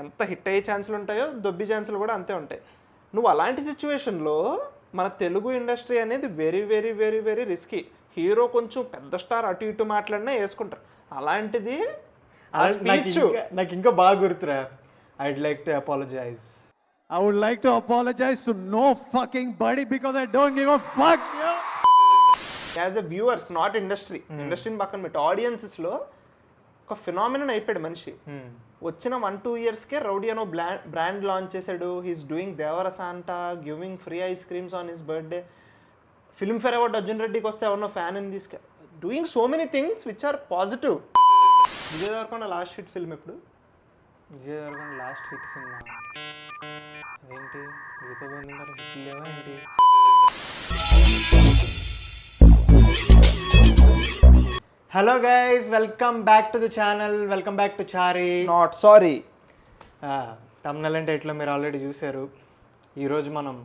ఎంత హిట్ అయ్యే ఛాన్సులు ఉంటాయో దొబ్బి ఛాన్సులు కూడా అంతే ఉంటాయి. నువ్వు అలాంటి సిచ్యువేషన్లో మన తెలుగు ఇండస్ట్రీ అనేది very very very very risky. Hero కొంచెం పెద్ద స్టార్ అటు ఇటు మాట్లాడినా వేసుకుంటారు. అలాంటిది నాకు ఇంకా బాగా గుర్తురా. I'd like to apologise. I would like to apologize to no fucking body because I don't give a fuck. As a viewers, not ఇండస్ట్రీని పక్కన పెట్టి ఆడియన్సెస్లో ఒక ఫినామినన్ అయిపోయాడు మనిషి. వచ్చిన 1-2 yearsకే రౌడీ అనో బ్రాండ్ లాంచ్ చేశాడు. He's doing Devarasanta, giving free ice creams on his birthday. Filmfare award Arjun రెడ్డికి వస్తే ఎవరినో ఫ్యాన్ అని doing so many things which are positive. Vijay Deverakonda last hit film ఎప్పుడు? విజయ్ దేవరకొండ లాస్ట్ హిట్ సినిమా అదేంటి? గీత గోవిందం గారు హిట్లు లేవా ఏంటి? Hello guys, welcome back to the channel. Welcome back to Chary not sorry. Thumbnail అంటే ఎట్లా మీరు ఆల్రెడీ చూశారు. ఈరోజు మనం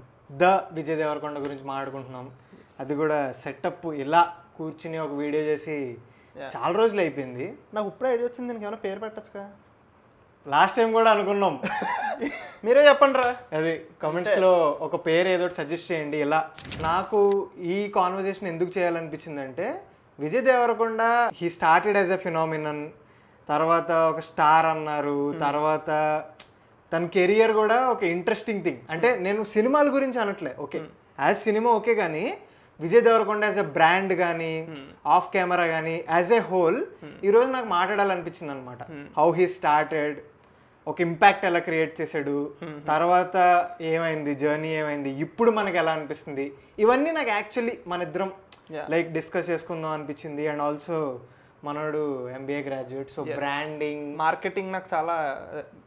విజయ్ దేవరకొండ గురించి మాట్లాడుకుంటున్నాం. అది కూడా సెటప్ ఇలా కూర్చుని ఒక వీడియో చేసి చాలా రోజులు అయిపోయింది. నాకు ఇప్పుడు ఐడియా వచ్చింది, దీనికి ఏమైనా పేరు పెట్టచ్చుగా. లాస్ట్ టైం కూడా అనుకున్నాం. మీరే చెప్పండి రా. అది కమెంట్స్లో ఒక పేరు ఏదో సజెస్ట్ చేయండి. ఇలా నాకు ఈ కాన్వర్జేషన్ ఎందుకు చేయాలనిపించిందంటే, Vijay Deverakonda he started as a phenomenon, తర్వాత ఒక స్టార్ అన్నారు, తర్వాత తన కెరియర్ కూడా ఒక ఇంట్రెస్టింగ్ థింగ్. అంటే నేను సినిమాల గురించి అనట్లే, ఓకే యాజ్ సినిమా ఓకే, కానీ Vijay Deverakonda as a brand కానీ ఆఫ్ కెమెరా కానీ యాజ్ ఎ హోల్ ఈరోజు నాకు మాట్లాడాలనిపించింది అనమాట. హౌ హీ స్టార్టెడ్, ఒక ఇంపాక్ట్ ఎలా క్రియేట్ చేశాడు, తర్వాత ఏమైంది, జర్నీ ఏమైంది, ఇప్పుడు మనకి ఎలా అనిపిస్తుంది, ఇవన్నీ నాకు యాక్చువల్లీ మన ఇద్దరం లైక్ డిస్కస్ చేసుకుందాం అనిపించింది. అండ్ ఆల్సో మనోడు MBA graduate, so branding marketing నాకు చాలా,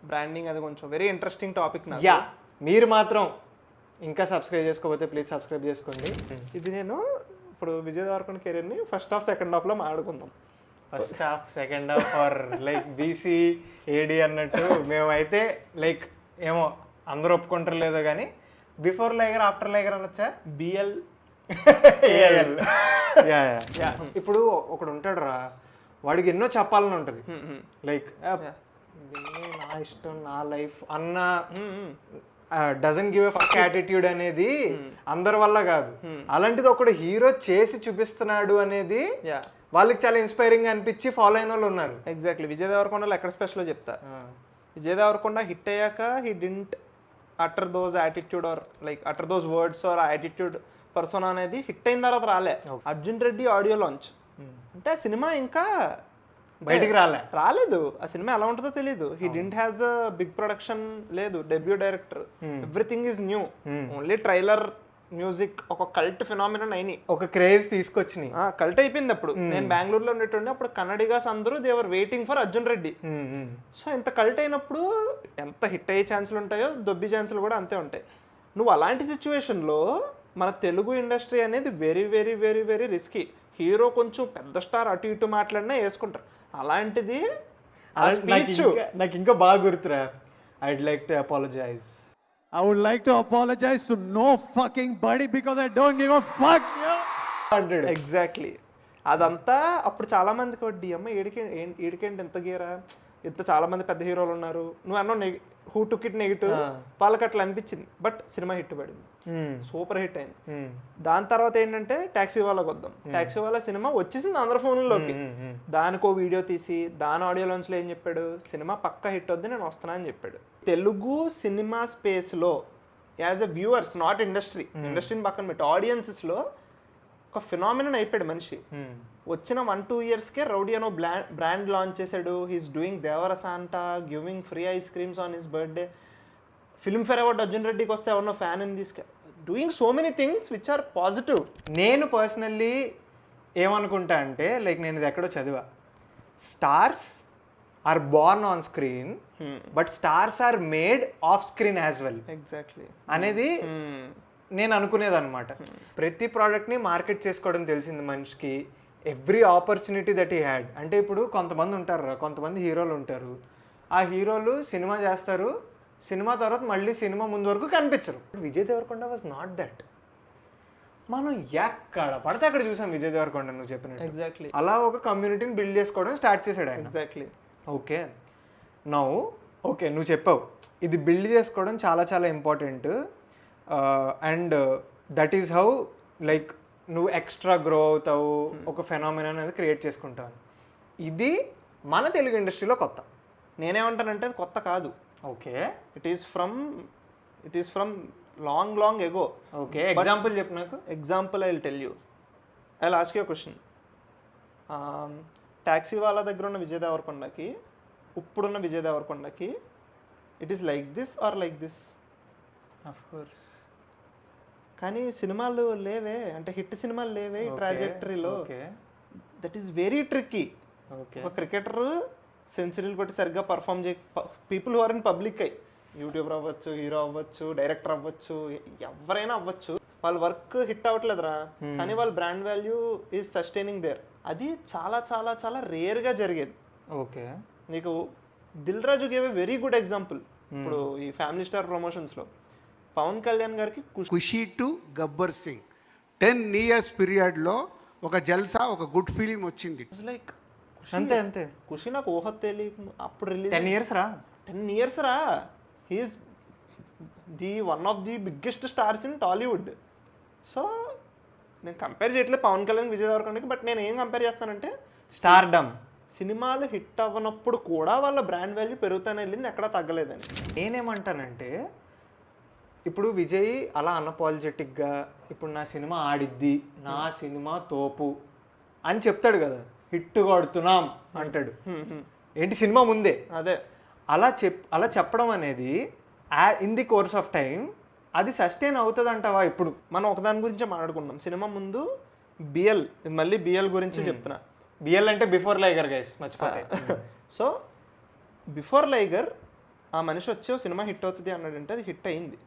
బ్రాండింగ్ అది కొంచెం వెరీ ఇంట్రెస్టింగ్ టాపిక్. యా, మీరు మాత్రం ఇంకా సబ్స్క్రైబ్ చేసుకోకపోతే ప్లీజ్ సబ్స్క్రైబ్ చేసుకోండి. ఇది నేను ఇప్పుడు విజయ్ దేవరకొండ కెరీర్ని ఫస్ట్ హాఫ్ సెకండ్ హాఫ్లో మాట్లాడుకుందాం. First half second half or like BC AD అన్నట్టు మేమైతే లైక్ ఏమో అందరూ ఒప్పుకుంటారు లేదో కానీ బిఫోర్ లైగర్ ఆఫ్టర్ లైగర్ అనొచ్చా? BL AL. ఇప్పుడు ఒకడు ఉంటాడు రా, వాడికి ఎన్నో చెప్పాలని ఉంటుంది, లైక్ నా ఇష్టం నా లైఫ్ అన్న doesn't give a fuck attitude అనేది అందరి వల్ల కాదు. అలాంటిది ఒకడు హీరో చేసి చూపిస్తున్నాడు అనేది వాళ్ళకి చాలా ఇన్స్పైరింగ్ అనిపించి ఫాలో అయిన వాళ్ళు ఉన్నారు. ఎగ్జాక్ట్లీ. విజయ్ దేవరకొండలో ఎక్కడ స్పెషల్ చెప్తా. విజయ్ దేవరకొండ హిట్ అయ్యాక he didn't utter those attitude or like utter those words or attitude person అనేది హిట్ అయిన తర్వాత రాలే. అర్జున్ రెడ్డి ఆడియో లాంచ్ అంటే ఆ సినిమా ఇంకా బయటికి రాలేదు. ఆ సినిమా ఎలా ఉంటుందో తెలియదు. He didn't has a big production, లేదు debut director, everything is new. Only trailer, music ఒక కల్ట్ ఫినామినన్ అయినాయి, ఒక క్రేజ్ తీసుకొచ్చినాయి, కల్ట్ అయిపోయింది. అప్పుడు నేను బెంగళూరులో ఉండేటండి, అప్పుడు కన్నడిగాస్ అందరూ they were waiting for Arjun Reddy. So ఇంత కల్ట్ అయినప్పుడు ఎంత హిట్ అయ్యే ఛాన్సులు ఉంటాయో దొబ్బి ఛాన్సులు కూడా అంతే ఉంటాయి. నువ్వు అలాంటి సిచ్యువేషన్లో మన తెలుగు ఇండస్ట్రీ అనేది very very very very risky. Hero కొంచెం పెద్ద స్టార్ అటు ఇటు మాట్లాడినా వేసుకుంటారు. అలాంటిది నాకు ఇంకా బాగా గుర్తురా. I'd like to apologise. I would like to apologize to no fucking body because I don't give a fuck. Exactly. అదంతా అప్పుడు చాలా మందికి వడ్డీ అమ్మ ఏడికేంటి ఎంత గీరా, ఇంత చాలా మంది పెద్ద హీరోలు ఉన్నారు, నువ్వు అన్నో హూ టుక్ ఇట్ నెగిటివ్, వాళ్ళకి అట్లా అనిపించింది. బట్ సినిమా హిట్ పడింది, సూపర్ హిట్ అయింది. దాని తర్వాత ఏంటంటే టాక్సీ వాళ్ళకి వద్దాం. టాక్సీ వాళ్ళ సినిమా వచ్చేసింది అందరి ఫోన్లోకి. దానికో వీడియో తీసి దాని ఆడియో లాంచ్లో ఏం చెప్పాడు, సినిమా పక్కా హిట్ వద్దు, నేను వస్తున్నా అని చెప్పాడు. తెలుగు సినిమా స్పేస్లో యాజ్ ఎ వ్యూవర్స్, నాట్ ఇండస్ట్రీని పక్కన పెట్టి ఆడియన్సెస్లో ఒక ఫినామినన్ అయిపోయాడు మనిషి. వచ్చిన 1-2 yearsకే రౌడీ అనో బ్రాండ్ లాంచ్ చేశాడు. He's doing Devarasanta, giving free ice creams on his birthday. Filmfare award Arjun రెడ్డికి వస్తే ఎవరినో ఫ్యాన్ అని doing so many things which are positive. నేను పర్సనల్లీ ఏమనుకుంటా అంటే, లైక్ నేను ఇది ఎక్కడో చదివా, stars are born on screen but stars are made off screen as well. Exactly అనేది నేను అనుకునేది అనమాట. ప్రతి ప్రోడక్ట్ని మార్కెట్ చేసుకోవడం తెలిసింది మనిషికి. Every opportunity that he had. అంటే ఇప్పుడు కొంతమంది ఉంటారు, కొంతమంది హీరోలు ఉంటారు, ఆ హీరోలు సినిమా చేస్తారు, సినిమా తర్వాత మళ్ళీ సినిమా ముందు వరకు కనిపించరు. Vijay Deverakonda was not that. మనం ఎక్కడ పడితే అక్కడ చూసాం విజయ్ దేవరకొండ, నువ్వు చెప్పినట్టు. ఎగ్జాక్ట్లీ. అలా ఒక కమ్యూనిటీని బిల్డ్ చేసుకోవడం స్టార్ట్ చేశాడు ఆయన. ఎగ్జాక్ట్లీ. ఓకే, నౌ ఓకే, నువ్వు చెప్పావు ఇది బిల్డ్ చేసుకోవడం చాలా చాలా important, and that is how like నువ్వు ఎక్స్ట్రా గ్రో అవుతావు, ఒక ఫెనామినా అనేది క్రియేట్ చేసుకుంటావు. ఇది మన తెలుగు ఇండస్ట్రీలో కొత్త. నేనేమంటానంటే అది కొత్త కాదు. Okay, it is from long ago. Okay, example చెప్పు నాకు. Example I will tell you. I will ask you question. Taxi వాళ్ళ దగ్గర ఉన్న విజయ్ దేవరకొండకి ఇప్పుడున్న విజయ్ దేవరకొండకి it is like this or like this? Of course. కానీ సినిమాలు లేవే, అంటే హిట్ సినిమాలు లేవే ఈ ట్రాజెక్టరీలో. That is very tricky. ఒక క్రికెటర్ సెంచరీలు కొట్టి సరిగ్గా perform people who are in public eye, YouTuber అవ్వచ్చు, హీరో అవ్వచ్చు, డైరెక్టర్ అవ్వచ్చు, ఎవరైనా అవ్వచ్చు, వాళ్ళ వర్క్ హిట్ అవ్వట్లేదురా, కానీ వాళ్ళ brand value is sustaining there. అది చాలా చాలా చాలా రేర్గా జరిగేది. ఓకే, నీకు Dil Raju gave a very good example. ఇప్పుడు ఈ ఫ్యామిలీ స్టార్ ప్రమోషన్స్లో పవన్ కళ్యాణ్ గారికి ఖుషీ టు గబ్బర్ సింగ్ 10 years పీరియడ్లో ఒక జల్సా, ఒక గుడ్ ఫీలింగ్ వచ్చింది. లైక్ అంతే ఖుషి నాకు ఊహ తెలియక అప్పుడు రిలీజ్ 10 years రా. 10 years రా. He's the one of the biggest stars in Tollywood. So నేను కంపేర్ చేయట్లేదు పవన్ కళ్యాణ్ విజయ్ దేవరకొండకి, బట్ నేను ఏం కంపేర్ చేస్తానంటే స్టార్డమ్. సినిమాలు హిట్ అవ్వనప్పుడు కూడా వాళ్ళ బ్రాండ్ వాల్యూ పెరుగుతూనే వెళ్ళింది, ఎక్కడా తగ్గలేదని. నేనేమంటానంటే ఇప్పుడు విజయ్ అలా అన్అపాలజెటిక్గా ఇప్పుడు నా సినిమా ఆడిద్ది, నా సినిమా తోపు అని చెప్తాడు కదా, హిట్ కొడుతున్నాం అంటాడు. ఏంటి సినిమా ముందే అదే అలా చెప్పడం అనేది in the course of time అది సస్టైన్ అవుతుంది అంటావా? ఇప్పుడు మనం ఒకదాని గురించే మాట్లాడుకున్నాం. సినిమా ముందు బిఎల్, మళ్ళీ బిఎల్ గురించి చెప్తున్నా. బిఎల్ అంటే బిఫోర్ లైగర్ గైస్, మర్చిపోతాయి. సో బిఫోర్ లైగర్ ఆ మనిషి వచ్చి సినిమా హిట్ అవుతుంది అన్నాడంటే అది హిట్ అయింది.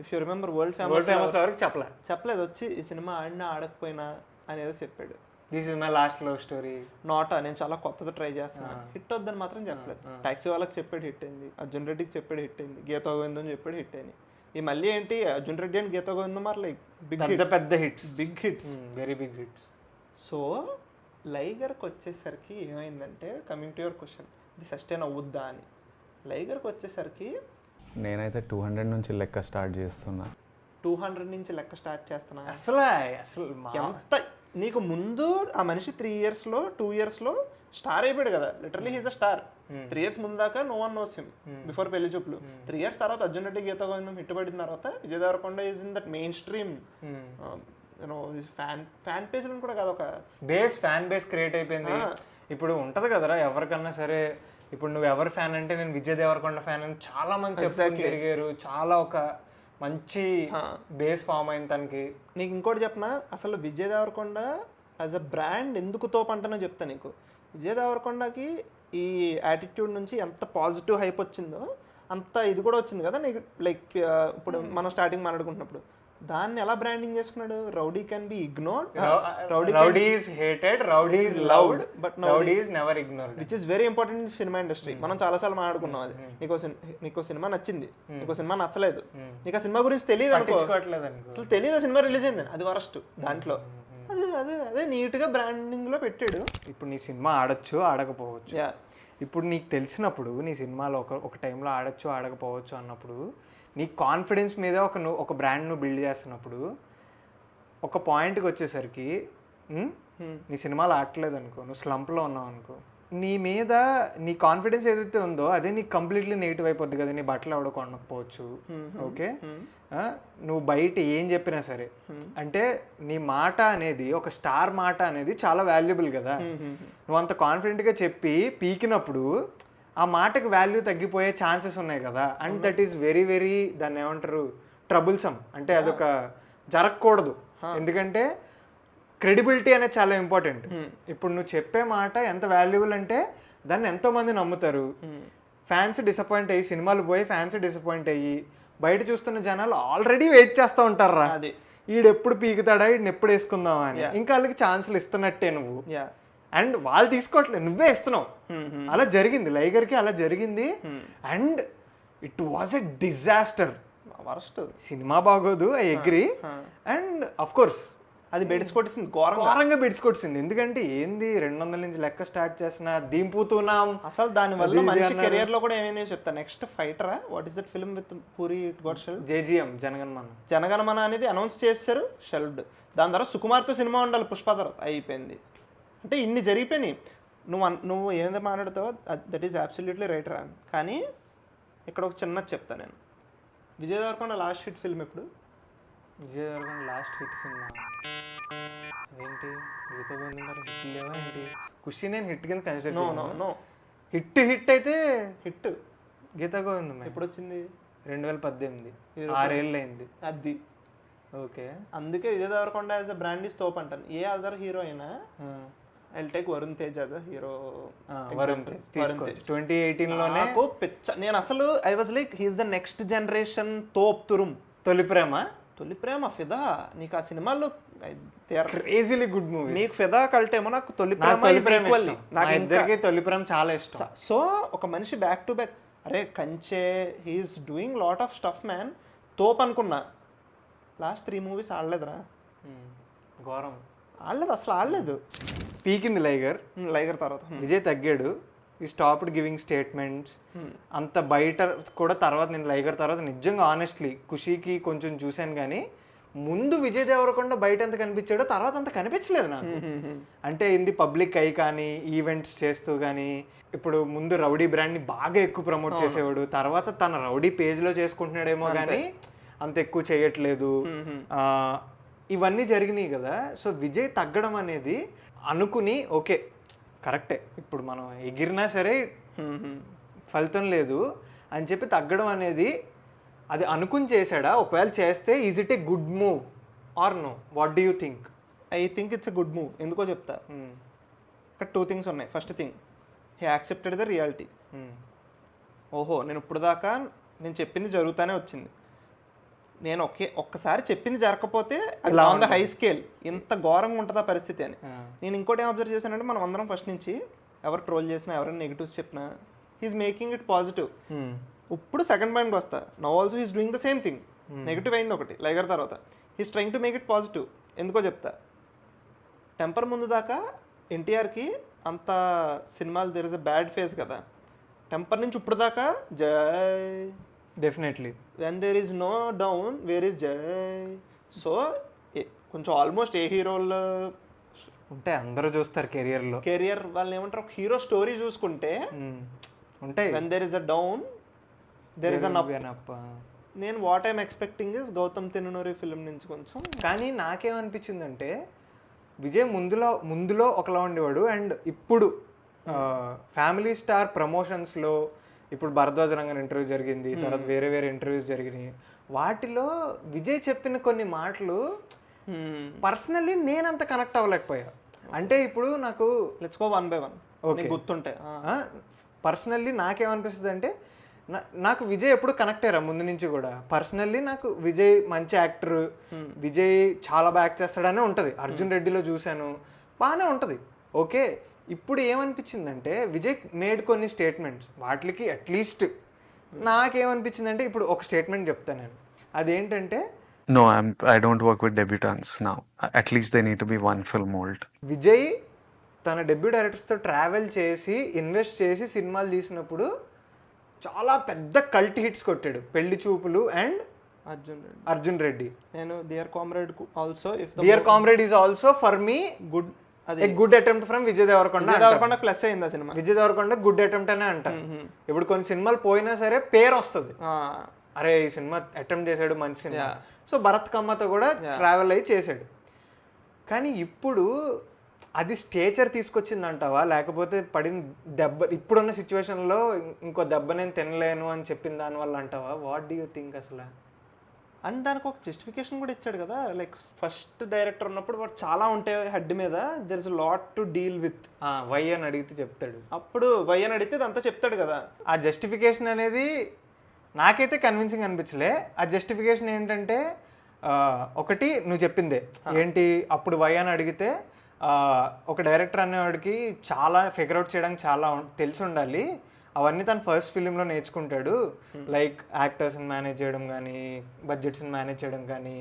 If you remember world famous వరకు చెప్పలేదు, వచ్చి ఈ సినిమా ఆడినా ఆడకపోయినా అనేది చెప్పాడు. This is my last love story, not నేను చాలా కొత్తది ట్రై చేస్తాను, హిట్ అవుద్దని మాత్రం చెప్పలేదు. టాక్సీ వాళ్ళకి చెప్పాడు హిట్ అయింది, అర్జున్ రెడ్డికి చెప్పాడు హిట్ అయింది, గీతా గోవిందం చెప్పాడు హిట్ అయింది. ఈ మళ్ళీ ఏంటి Arjun Reddy and Geetha Govindam are like పెద్ద hits, big hits, very big hits. So లైగర్కి వచ్చేసరికి ఏమైందంటే, కమింగ్ టు యువర్ క్వశ్చన్, ఇది సస్టైన్ అవుద్దా అని, లైగర్కి వచ్చేసరికి నేనైతే 200 నుంచి లెక్క స్టార్ట్ చేస్తున్నా. 200 నుంచి లెక్క స్టార్ట్ చేస్తున్నా. అసలు ఎంత నీకు ముందు ఆ మనిషి 3 yearsలో 2 yearsలో స్టార్ అయిపోయాడు కదా, literally he's a star. 3 years ముందాక no one knows him before Pelli Choopulu. 3 years తర్వాత అర్జున్ రెడ్డి గీతా గోవిందం హిట్ పడిన తర్వాత Vijay Deverakonda is in that mainstream fan page కూడా కాదు, ఒక ఫ్యాన్ బేస్ క్రియేట్ అయిపోయింది. ఇప్పుడు ఉంటది కదరా ఎవరికన్నా సరే, ఇప్పుడు నువ్వు ఎవరి ఫ్యాన్ అంటే నేను విజయ్ దేవరకొండ ఫ్యాన్ అని చాలా మంది చెప్పుకొని తిరిగారు, చాలా ఒక మంచి బేస్ ఫామ్ అయింది తనకి. నీకు ఇంకోటి చెప్పనా, అసలు Vijay Deverakonda as a brand ఎందుకు తోపంటానో చెప్తా నీకు. విజయ్ దేవరకొండకి ఈ యాటిట్యూడ్ నుంచి ఎంత పాజిటివ్ హైప్ వచ్చిందో అంత ఇది కూడా వచ్చింది కదా నీకు. లైక్ ఇప్పుడు మనం స్టార్టింగ్ మాట్లాడుకుంటున్నప్పుడు దాన్ని ఎలా బ్రాండింగ్ చేసుకున్నాడు, rowdy can be ignored, rowdy is hated, rowdy is loved, but rowdy is never ignored, which is very important in cinema industry. మనం చాలాసార్లు మాట్లాడుకున్నాం అది. నీకు సినిమా నచ్చింది, నీకు సినిమా నచ్చలేదు, నీకు ఆ సినిమా గురించి తెలియదు అసలు తెలియదు, ఆ సినిమా రిలీజ్ అయింది, అది వరస్ట్ దాంట్లో. అదే అదే అదే నీట్గా బ్రాండింగ్లో పెట్టాడు. ఇప్పుడు నీ సినిమా ఆడొచ్చు ఆడకపోవచ్చు, ఇప్పుడు నీకు తెలిసినప్పుడు నీ సినిమాలో ఒక టైంలో ఆడొచ్చు ఆడకపోవచ్చు అన్నప్పుడు నీ కాన్ఫిడెన్స్ మీద ఒక బ్రాండ్ నువ్వు బిల్డ్ చేస్తున్నప్పుడు ఒక పాయింట్కి వచ్చేసరికి నీ సినిమాలు ఆడట్లేదు అనుకో, నువ్వు స్లంప్లో ఉన్నావు అనుకో, నీ మీద నీ కాన్ఫిడెన్స్ ఏదైతే ఉందో అదే నీకు కంప్లీట్లీ నెగిటివ్ అయిపోద్ది కదా. నీ బట్టలు ఎవడో కొనకపోవచ్చు, ఓకే, నువ్వు బయట ఏం చెప్పినా సరే, అంటే నీ మాట అనేది ఒక స్టార్ మాట అనేది చాలా వాల్యుబుల్ కదా. నువ్వు అంత కాన్ఫిడెంట్గా చెప్పి పీకినప్పుడు ఆ మాటకి వాల్యూ తగ్గిపోయే ఛాన్సెస్ ఉన్నాయి కదా. And that is very very దాన్ని ఏమంటారు ట్రబుల్సమ్, అంటే అదొక జరగకూడదు. ఎందుకంటే క్రెడిబిలిటీ అనేది చాలా ఇంపార్టెంట్. ఇప్పుడు నువ్వు చెప్పే మాట ఎంత వాల్యుబుల్ అంటే దాన్ని ఎంతోమంది నమ్ముతారు. ఫ్యాన్స్ డిసప్పాయింట్ అయ్యి, సినిమాలు పోయి ఫ్యాన్స్ డిసప్పాయింట్ అయ్యి బయట చూస్తున్న జనాలు ఆల్రెడీ వెయిట్ చేస్తూ ఉంటారా, అది ఈడెప్పుడు పీకుతాడా, ఈయన ఎప్పుడు వేసుకుందామా అని. ఇంకా వాళ్ళకి ఛాన్సులు ఇస్తున్నట్టే నువ్వు, అండ్ వాళ్ళు తీసుకోవట్లేదు, నువ్వే ఇస్తున్నావు. అలా జరిగింది లైగర్కి, అలా జరిగింది. And it was a disaster, worst. సినిమా బాగోదు, I agree. And of course అది బెడిసి కొట్టేసింది ఘోరంగా. ఘోరంగా బెడ్స్ కొట్టింది. ఎందుకంటే ఏంది 200 నుంచి లెక్క స్టార్ట్ చేసిన దింపుతున్నాం. అసలు దానివల్ల మనిషి కెరియర్ లో కూడా ఏమైనా చెప్తా. నెక్స్ట్ ఫైటరా what is that film with Puri it got shelved? JGM Jana Gana Mana. Jana Gana Mana అనేది అనౌన్స్ చేశారు, షెల్డ్. దాని తర్వాత సుకుమార్తో సినిమా ఉండాలి, పుష్ప తర్వాత అయిపోయింది. అంటే ఇన్ని జరిగిపోయినాయి. నువ్వు ఏమైనా మాట్లాడుతావో దట్ ఈస్ అబ్సల్యూట్లీ రైట్ రా. కానీ ఇక్కడ ఒక చిన్నది చెప్తా నేను. Vijay Deverakonda last hit film ఎప్పుడు? విజయ్ దేవరకొండ లాస్ట్ హిట్ సినిమా అదేంటి? గీత గోవిందం హిట్ లేవా ఏంటి? ఖుషి నేను హిట్ కింద కన్సిడర్ నో హిట్ అయితే హిట్ గీత గోవిందం ఎప్పుడు వచ్చింది? 2018, 6 ఏళ్ళు అయింది అది. ఓకే. అందుకే Vijay Deverakonda as a brand is తోప్ అంటాను. ఏ అదర్ హీరో అయినా I take Varun Tej as a hero. Varun Tej 2018 లోనే నాకు పిచ్చ. నేను అసలు I was like he's the next generation తోప్ తురుమ్. తొలి ప్రేమ, తొలి ప్రేమ, ఫిదా. నీకు ఆ సినిమాల్లో క్రేజీలీ గుడ్ మూవీ. నీకు ఫిదా కల్టేమో, నాకు తొలి ప్రేమ నాకు ఇద్దరికి తొలి ప్రేమ చాలా ఇష్టం. సో ఒక మనిషి బ్యాక్ టు బ్యాక్, అరే Kanche, he's doing lot of stuff man. తోప్ అనుకున్నా. లాస్ట్ 3 మూవీస్ ఆడలేదురా. ఘోరం. ఆడలేదు, అసలు ఆడలేదు. పీకింది లైగర్. లైగర్ తర్వాత విజయ్ తగ్గాడు. ఈ స్టాప్డ్ గివింగ్ స్టేట్మెంట్స్ అంత బయట కూడా. తర్వాత నేను లైగర్ తర్వాత నిజంగా ఆనెస్ట్లీ ఖుషీకి కొంచెం చూశాను, కానీ ముందు విజయ్ దేవరకొండ బయట ఎంత కనిపించాడో తర్వాత అంత కనిపించలేదు నాకు. అంటే ఇది పబ్లిక్ అయి కానీ ఈవెంట్స్ చేస్తూ కానీ, ఇప్పుడు ముందు రౌడీ బ్రాండ్ని బాగా ఎక్కువ ప్రమోట్ చేసేవాడు. తర్వాత తన రౌడీ పేజ్లో చేసుకుంటున్నాడేమో కానీ అంత ఎక్కువ చేయట్లేదు. ఇవన్నీ జరిగినాయి కదా. సో విజయ్ తగ్గడం అనేది అనుకుని ఓకే కరెక్టే, ఇప్పుడు మనం ఎగిరినా సరే ఫలితం లేదు అని చెప్పి తగ్గడం అనేది అది అనుకుని చేశాడా? ఒకవేళ చేస్తే is it a good move or no? What do you think? I think it's a good move. ఎందుకో చెప్తా. ఇక్కడ 2 థింగ్స్ ఉన్నాయి. First thing, he accepted the reality. ఓహో, నేను ఇప్పుడు దాకా నేను చెప్పింది జరుగుతూనే వచ్చింది. నేను ఒక్కసారి చెప్పింది జరగకపోతే అది ఆన్ ద హై స్కేల్ ఇంత ఘోరంగా ఉంటుందా పరిస్థితి అని. నేను ఇంకోటి ఏం అబ్జర్వ్ చేశానంటే, మనం అందరం ఫస్ట్ నుంచి ఎవరు ట్రోల్ చేసినా, ఎవరైనా నెగిటివ్స్ చెప్పినా, హీఈస్ మేకింగ్ ఇట్ పాజిటివ్. ఇప్పుడు సెకండ్ పాయింట్కి వస్తా. Now also he's doing the same thing. Negative అయింది ఒకటి లైగర్ తర్వాత, he's trying to make it positive. ఎందుకో చెప్తా. టెంపర్ ముందు దాకా ఎన్టీఆర్కి అంత సినిమాలు there is a bad phase కదా. టెంపర్ నుంచి ఇప్పుడు దాకా Jai, definitely when there is no down where is Jai. So కొంచెం ఆల్మోస్ట్ ఏ హీరోలు ఉంటే అందరూ చూస్తారు కెరియర్ వాళ్ళని ఏమంటారు, ఒక హీరో స్టోరీ చూసుకుంటే ఉంటాయి. When there is a down there is an up. నేను what I'm expecting is Gautam Tinnanuri film నుంచి కొంచెం. కానీ నాకేమనిపించిందంటే, విజయ్ ముందులో ఒకలా ఉండేవాడు, అండ్ ఇప్పుడు ఫ్యామిలీ స్టార్ ప్రమోషన్స్లో ఇప్పుడు భరద్వాజ రంగన్ ఇంటర్వ్యూ జరిగింది, తర్వాత వేరే ఇంటర్వ్యూస్ జరిగినాయి. వాటిలో విజయ్ చెప్పిన కొన్ని మాటలు పర్సనల్లీ నేనంత కనెక్ట్ అవ్వలేకపోయా. అంటే ఇప్పుడు నాకు లెట్స్ గో 1 by 1 ఓకే గుర్తుంటే. పర్సనల్లీ నాకేమనిపిస్తుంది అంటే, నాకు విజయ్ ఎప్పుడు కనెక్ట్ అయ్యారా ముందు నుంచి కూడా. పర్సనల్లీ నాకు విజయ్ మంచి యాక్టర్, విజయ్ చాలా బాగా యాక్ట్ చేస్తాడనే ఉంటుంది. అర్జున్ రెడ్డిలో చూశాను, బాగానే ఉంటుంది. ఓకే, ఇప్పుడు ఏమనిపించిందంటే విజయ్ మేడ్ కొన్ని స్టేట్మెంట్స్, వాటికి అట్లీస్ట్ నాకేమనిపించిందంటే, ఇప్పుడు ఒక స్టేట్మెంట్ చెప్తాను నేను. అదేంటంటే, No, I don't work with debutants now. At least they need to be 1 film old. Vijay తన డెబ్యూ డైరెక్టర్స్తో ట్రావెల్ చేసి ఇన్వెస్ట్ చేసి సినిమాలు తీసినప్పుడు చాలా పెద్ద కల్ట్ హిట్స్ కొట్టాడు. పెళ్లి చూపులు అండ్ అర్జున్ రెడ్డి. నేను Dear Comrade also, if Dear Comrade is also for me good, good attempt from Vijay Deverakonda. Plus అయింది ఆ సినిమా. విజయ్ దేవరకొండ గుడ్ అటెంప్ట్ అనే అంటారు. ఇప్పుడు కొన్ని సినిమాలు పోయినా సరే పేరు వస్తుంది, అరే ఈ సినిమా అటెంప్ట్ చేశాడు, మంచి సినిమా. సో భరత్ కమ్మతో కూడా ట్రావెల్ అయ్యి చేశాడు. కానీ ఇప్పుడు అది స్టేచర్ తీసుకొచ్చిందంటావా, లేకపోతే పడిన దెబ్బ ఇప్పుడున్న సిచ్యువేషన్లో ఇంకో దెబ్బ నేను తినలేను అని చెప్పిన దానివల్ల అంటావా? వాట్ డూ యూ థింక్ అసలు? అండ్ దానికి ఒక జస్టిఫికేషన్ కూడా ఇచ్చాడు కదా. లైక్ ఫస్ట్ డైరెక్టర్ ఉన్నప్పుడు వాడు చాలా ఉంటాయి హెడ్ మీద, there is lot to deal with. Why అని అడిగితే చెప్తాడు. అప్పుడు వై అని అడిగితే అంతా చెప్తాడు కదా. ఆ జస్టిఫికేషన్ అనేది నాకైతే కన్విన్సింగ్ అనిపించలే. ఆ జస్టిఫికేషన్ ఏంటంటే, ఒకటి నువ్వు చెప్పిందే ఏంటి, అప్పుడు వై అని అడిగితే ఒక డైరెక్టర్ అనేవాడికి చాలా ఫిగర్ అవుట్ చేయడానికి చాలా తెలిసి ఉండాలి, అవన్నీ తను ఫస్ట్ ఫిలింలో నేర్చుకుంటాడు. లైక్ యాక్టర్స్ని మేనేజ్ చేయడం కానీ, బడ్జెట్స్ని మేనేజ్ చేయడం కానీ,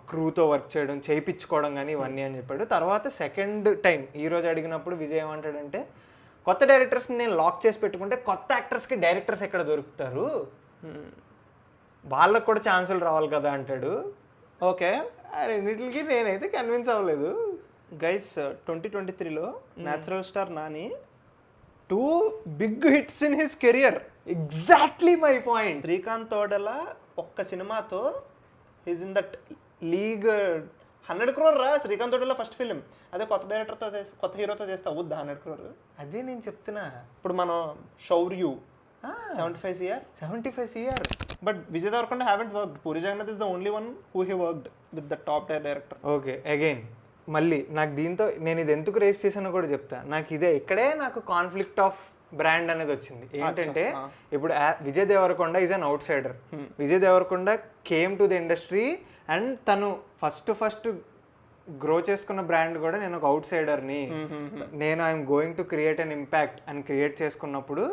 క్రూతో వర్క్ చేయడం చేయించుకోవడం కానీ ఇవన్నీ అని చెప్పాడు. తర్వాత సెకండ్ టైం ఈరోజు అడిగినప్పుడు విజయ్ ఏమంటాడంటే కొత్త డైరెక్టర్స్ని నేను లాక్ చేసి పెట్టుకుంటే కొత్త యాక్టర్స్కి డైరెక్టర్స్ ఎక్కడ దొరుకుతారు, వాళ్ళకు కూడా ఛాన్సులు రావాలి కదా అంటాడు. ఓకే, ఆ రెండింటికి నేనైతే కన్విన్స్ అవ్వలేదు. గైస్ 2023లో natural star Nani 2 big hits in his career. Exactly my point. Srikanth Odela ఒక్క సినిమాతో is in that league 100 crore రా శ్రీకాంత్ తోడల ఫస్ట్ ఫిలిం. అదే కొత్త డైరెక్టర్తో కొత్త హీరోతో చేస్తే అవుద్దా 100 crore? అదే నేను చెప్తున్నా. ఇప్పుడు మనం షౌర్యు 75 CR. 75 CR. But Vijay Deverakonda haven't worked. Puri Jagannadh is the only one who he worked with the top tier director. Okay, again మళ్ళీ నాకు దీంతో నేను ఇది ఎందుకు రేస్ చేశానో కూడా చెప్తా. నాకు ఇక్కడే నాకు కాన్ఫ్లిక్ట్ ఆఫ్ బ్రాండ్ అనేది వచ్చింది. ఏంటంటే ఇప్పుడు Vijay Deverakonda is an outsider. Vijay Deverakonda came to the industry and తను ఫస్ట్ గ్రో చేసుకున్న బ్రాండ్ కూడా నేను ఒక అవుట్ సైడర్ని, నేను I'm going to create an impact అని క్రియేట్ చేసుకున్నప్పుడు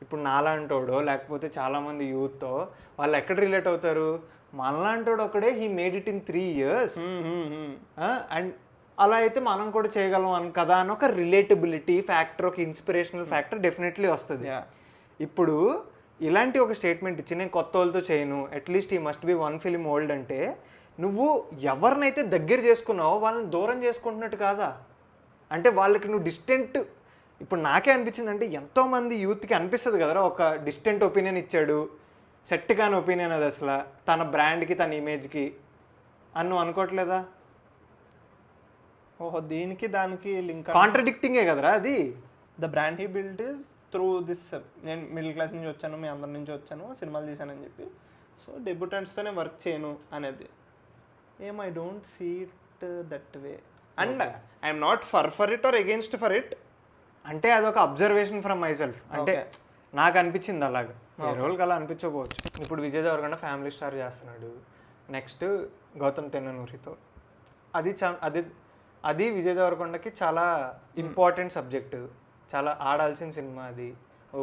ఇప్పుడు నాలాంటోడో లేకపోతే చాలామంది యూత్తో వాళ్ళు ఎక్కడ రిలేట్ అవుతారు, మనలాంటోడు ఒకడే he made it in 3 years and అలా అయితే మనం కూడా చేయగలం అని కదా అని ఒక రిలేటబిలిటీ ఫ్యాక్టర్, ఒక ఇన్స్పిరేషనల్ ఫ్యాక్టర్ డెఫినెట్లీ వస్తుంది. ఇప్పుడు ఇలాంటి ఒక స్టేట్మెంట్ ఇచ్చి నేను కొత్త వాళ్ళతో చేయను, అట్లీస్ట్ ఈ మస్ట్ బి 1 film ఓల్డ్ అంటే నువ్వు ఎవరినైతే దగ్గర చేసుకున్నావో వాళ్ళని దూరం చేసుకుంటున్నట్టు కాదా? అంటే వాళ్ళకి నువ్వు డిస్టెంట్, ఇప్పుడు నాకే అనిపించింది అంటే ఎంతోమంది యూత్కి అనిపిస్తుంది కదరా ఒక డిస్టెంట్ ఒపీనియన్ ఇచ్చాడు, సెట్ కాని ఒపీనియన్ అది అసలు తన బ్రాండ్కి తన ఇమేజ్కి అని నువ్వు అనుకోవట్లేదా? ఓహో, దీనికి దానికి లింక్ కాంట్రడిక్టింగే కదరా అది. The brand he build is through this. నేను మిడిల్ క్లాస్ నుంచి వచ్చాను, మీ అందరి నుంచి వచ్చాను, సినిమాలు తీసానని చెప్పి, సో డెబ్యూటెంట్స్తోనే వర్క్ చేయను అనేది I don't see it that way. And I'm not for it or against for it. అంటే అదొక అబ్జర్వేషన్ ఫ్రమ్ మై సెల్ఫ్. అంటే నాకు అనిపించింది అలాగా, ఏ రోజులకి అలా అనిపించకపోవచ్చు. ఇప్పుడు విజయ్ దేవరకొండ ఫ్యామిలీ స్టార్ చేస్తున్నాడు, నెక్స్ట్ గౌతమ్ తెన్ననూరితో. అది విజయ్ దేవరకొండకి చాలా ఇంపార్టెంట్ సబ్జెక్టు, చాలా ఆడాల్సిన సినిమా అది.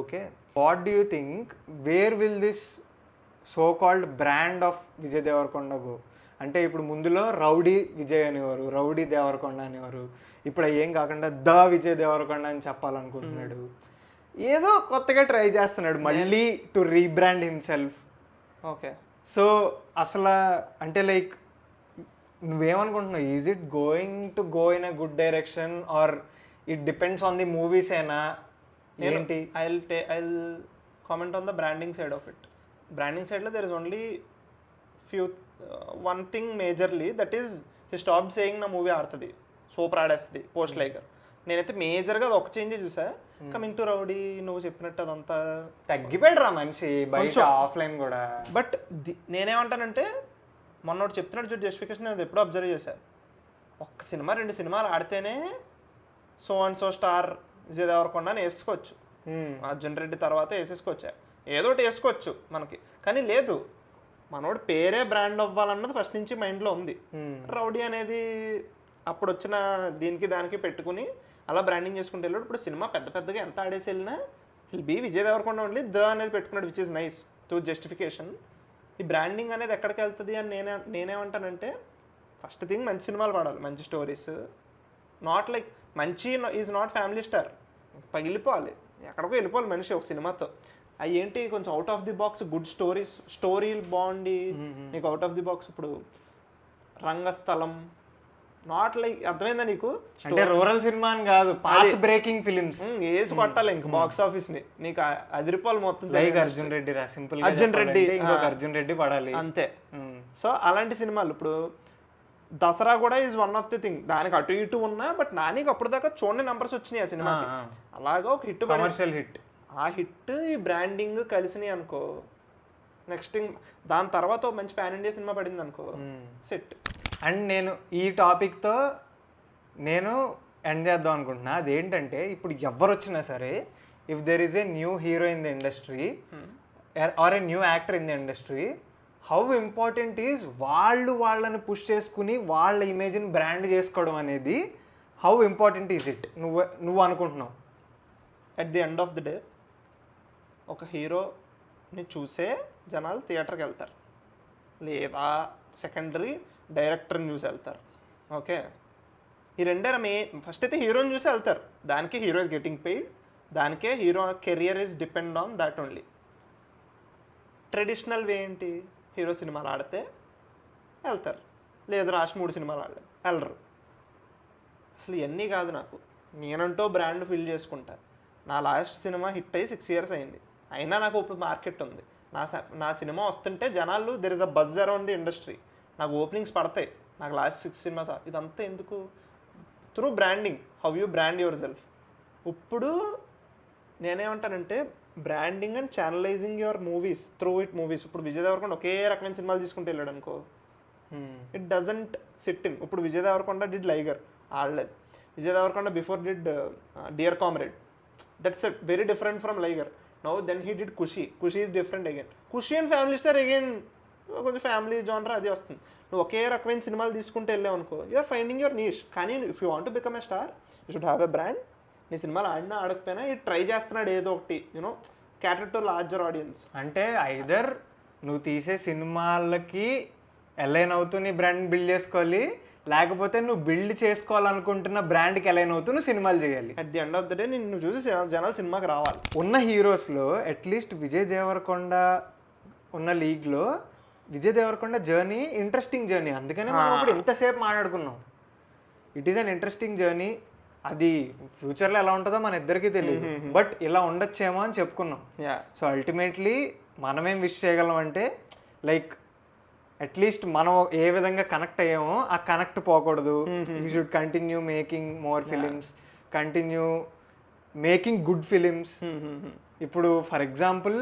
Okay, what do you think where will this so called brand of Vijay Deverakonda go? అంటే ఇప్పుడు ముందులో రౌడీ విజయ్ అనేవారు, రౌడీ దేవరకొండ అనేవారు. ఇప్పుడు ఏం కాకుండా ద విజయ్ దేవరకొండ అని చెప్పాలనుకుంటున్నాడు. ఏదో కొత్తగా ట్రై చేస్తున్నాడు మళ్ళీ to rebrand himself. Okay, so అసలు అంటే లైక్ నువ్వేమనుకుంటున్నావు, is it going to go in a good direction or it depends on the movies ఏనా ఏంటి? I'll comment on the branding side of it. Branding సైడ్లో there is only one thing majorly, that is he stopped saying నా movie ఆడుతుంది, super ఆడేస్తుంది, post లైకర్. నేనైతే మేజర్గా అది ఒక చేంజ్ చూసా. కమింగ్ టు రౌడీ నువ్వు చెప్పినట్టు అదంతా తగ్గిపోయాడు రా మనిషి బయట ఆఫ్లైన్ కూడా. బట్ నేనేమంటానంటే మొన్న ఒకటి చెప్తున్నాడు చూడు జస్టిఫికేషన్, నేను ఎప్పుడూ అబ్జర్వ్ చేశాను. ఒక్క సినిమా 2 సినిమాలు ఆడితేనే so and so star Vijay Deverakonda అని వేసుకోవచ్చు, అర్జున్ రెడ్డి తర్వాత వేసేసుకోవచ్చు, ఏదో ఒకటి వేసుకోవచ్చు మనకి. కానీ లేదు, మనోడు పేరే బ్రాండ్ అవ్వాలన్నది ఫస్ట్ నుంచి మైండ్లో ఉంది. రౌడీ అనేది అప్పుడు వచ్చిన దీనికి దానికి పెట్టుకుని అలా బ్రాండింగ్ చేసుకుంటూ వెళ్ళాడు. ఇప్పుడు సినిమా పెద్దగా ఎంత ఆడేసి వెళ్ళినా he'll be Vijay Deverakonda only the అనేది పెట్టుకున్నాడు, which is nice to justification. ఈ బ్రాండింగ్ అనేది ఎక్కడికి వెళ్తుంది అని నేనేమంటానంటే ఫస్ట్ థింగ్ మంచి సినిమాలు పాడాలి, మంచి స్టోరీస్. నాట్ లైక్ మంచి ఈజ్ నాట్ ఫ్యామిలీ స్టార్, పగిలిపోవాలి, ఎక్కడికో వెళ్ళిపోవాలి మనిషి ఒక సినిమాతో. అవి ఏంటి కొంచెం out of the box good స్టోరీలు బాగుండి నీకు అవుట్ ఆఫ్ ది బాక్స్. ఇప్పుడు రంగస్థలం నాట్ లైక్, అర్థమైందా నీకు? అంటే రూరల్ సినిమా అని కాదు, పాత్ బ్రేకింగ్ ఫిలిమ్స్ వేసి కొట్టాలి ఇంక బాక్స్ ఆఫీస్ ని, నీకు అదిరిపాలు మొత్తం. అర్జున్ రెడ్డి రా, సింపుల్ అర్జున్ రెడ్డి, ఇంకొక అర్జున్ రెడ్డి పడాలి అంతే. సో అలాంటి సినిమాలు ఇప్పుడు దసరా కూడా is one of the thing, దానికి అటు ఇటు ఉన్నా బట్ నానికి అప్పుడు దాకా చూడని నెంబర్స్ వచ్చినాయి ఆ సినిమాకి. అలాగా ఒక హిట్, కమర్షియల్ హిట్. ఆ హిట్ ఈ బ్రాండింగ్ కలిసినాయి అనుకో, నెక్స్ట్ దాని తర్వాత మంచి పాన్ ఇండియా సినిమా పడింది అనుకో, సెట్. అండ్ నేను ఈ టాపిక్తో నేను ఎండ్ చేద్దాం అనుకుంటున్నా. అదేంటంటే ఇప్పుడు ఎవరు వచ్చినా సరే, if there is a new hero in the industry or a new actor in the industry, how important is వాళ్ళని పుష్ చేసుకుని వాళ్ళ ఇమేజ్ని బ్రాండ్ చేసుకోవడం అనేది హౌ ఇంపార్టెంట్ ఈజ్ ఇట్ నువ్వు అనుకుంటున్నావు? At the end of the day ఒక హీరోని చూసే జనాలు థియేటర్కి వెళ్తారు, లేదా సెకండరీ డైరెక్టర్ని చూసి వెళ్తారు. ఓకే, ఈ రెండే ఫస్ట్ అయితే హీరోని చూసి వెళ్తారు. దానికే హీరో ఇస్ గెటింగ్ పెయిడ్, దానికే hero career is depend on that only. Traditional way ఏంటి? హీరో సినిమాలు ఆడితే వెళ్తారు, లేదు రాసి 3 సినిమాలు ఆడలేదు వెళ్ళరు. అసలు ఇవన్నీ కాదు. నాకు నేనంటూ బ్రాండ్ ఫిల్ చేసుకుంటా. నా లాస్ట్ సినిమా హిట్ అయ్యి 6 years అయింది, అయినా నాకు ఇప్పుడు మార్కెట్ ఉంది. నా సినిమా వస్తుంటే జనాలు there is a buzz around the industry. నాకు ఓపెనింగ్స్ పడతాయి. నాకు లాస్ట్ 6 సినిమాస్ ఇదంతా ఎందుకు? Through branding, how you brand your self. ఇప్పుడు నేనేమంటానంటే branding and channelising your movies through it movies. ఇప్పుడు విజయ్ దేవరకొండ ఒకే రకమైన సినిమాలు తీసుకుంటూ వెళ్ళాడు అనుకో, ఇట్ డజంట్ సిట్ ఇన్. ఇప్పుడు విజయ్ దేవరకొండ డిడ్ లైగర్, ఆడలేదు. Vijay Deverakonda before did Dear Comrade, that's very different from Liger. Now then he did Kushi, Kushi is different again. Kushi and Family Star again కొంచెం ఫ్యామిలీ జానర్ అది వస్తుంది. నువ్వు ఒకే రకమైన సినిమాలు తీసుకుంటే వెళ్ళావు అనుకో, యూఆర్ ఫైండింగ్ యువర్ నీష్. కానీ if you want to become a star you should have a brand. నీ సినిమాలు ఆడినా ఆడకపోయినా ఈ ట్రై చేస్తున్నాడు ఏదో ఒకటి, you know, cater to larger audience. అంటే ఐదర్ నువ్వు తీసే సినిమాలకి అలైన్ అవుతూ నీ బ్రాండ్ బిల్డ్ చేసుకోవాలి, లేకపోతే నువ్వు బిల్డ్ చేసుకోవాలనుకుంటున్న బ్రాండ్కి అలైన్ అవుతూ నువ్వు సినిమాలు చేయాలి. At the end of the day నిన్ను చూసి జనాలు సినిమాకి రావాలి. ఉన్న హీరోస్లో అట్లీస్ట్ విజయ్ దేవరకొండ ఉన్న లీగ్లో Vijay Deverakonda journey interesting journey, అందుకనే మనం ఇప్పుడు ఎంతసేపు మాట్లాడుకున్నాం. It is an interesting journey. అది ఫ్యూచర్లో ఎలా ఉంటుందో మన ఇద్దరికీ తెలియదు, బట్ ఇలా ఉండొచ్చేమో అని చెప్పుకున్నాం. సో అల్టిమేట్లీ మనమేం విష్ చేయగలం అంటే లైక్ అట్లీస్ట్ మనం ఏ విధంగా కనెక్ట్ అయ్యామో ఆ కనెక్ట్ పోకూడదు. You should continue making more films, continue making good films. ఇప్పుడు ఫర్ ఎగ్జాంపుల్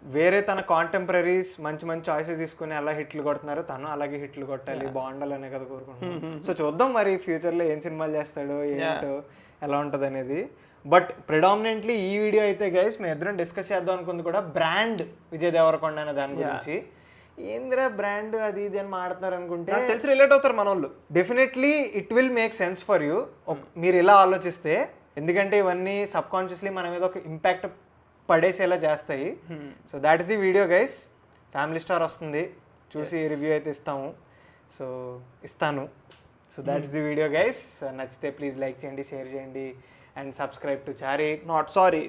వేరే తన కాంటెంపరీస్ మంచి మంచి చాయిసెస్ తీసుకుని అలా హిట్లు కొడుతున్నారు, తను అలాగే హిట్లు కొట్టాలి, బాగుండాలనే కదా కోరుకుంటున్నాను. సో చూద్దాం మరి ఫ్యూచర్లో ఏం సినిమాలు చేస్తాడో ఏంటో ఎలా ఉంటుంది అనేది. బట్ ప్రిడామినెంట్లీ ఈ వీడియో అయితే గైస్ మేము ఇద్దరం డిస్కస్ చేద్దాం అనుకుంది కూడా బ్రాండ్ విజయ్ దేవరకొండ అనే దాని గురించి. ఏందిరా బ్రాండ్ అది ఇది అని మాడుతున్నారు అనుకుంటే తెలిసి రిలేట్ అవుతారు మన వాళ్ళు. Definitely it will make sense for you మీరు ఇలా ఆలోచిస్తే, ఎందుకంటే ఇవన్నీ సబ్ కాన్షియస్లీ మన మీద ఒక ఇంపాక్ట్ పడేసేలా చేస్తాయి. So that is the video guys. Family star వస్తుంది, చూసి రివ్యూ అయితే ఇస్తాను. So that is the video guys. నచ్చితే ప్లీజ్ లైక్ చేయండి, షేర్ చేయండి and subscribe to Chary not sorry.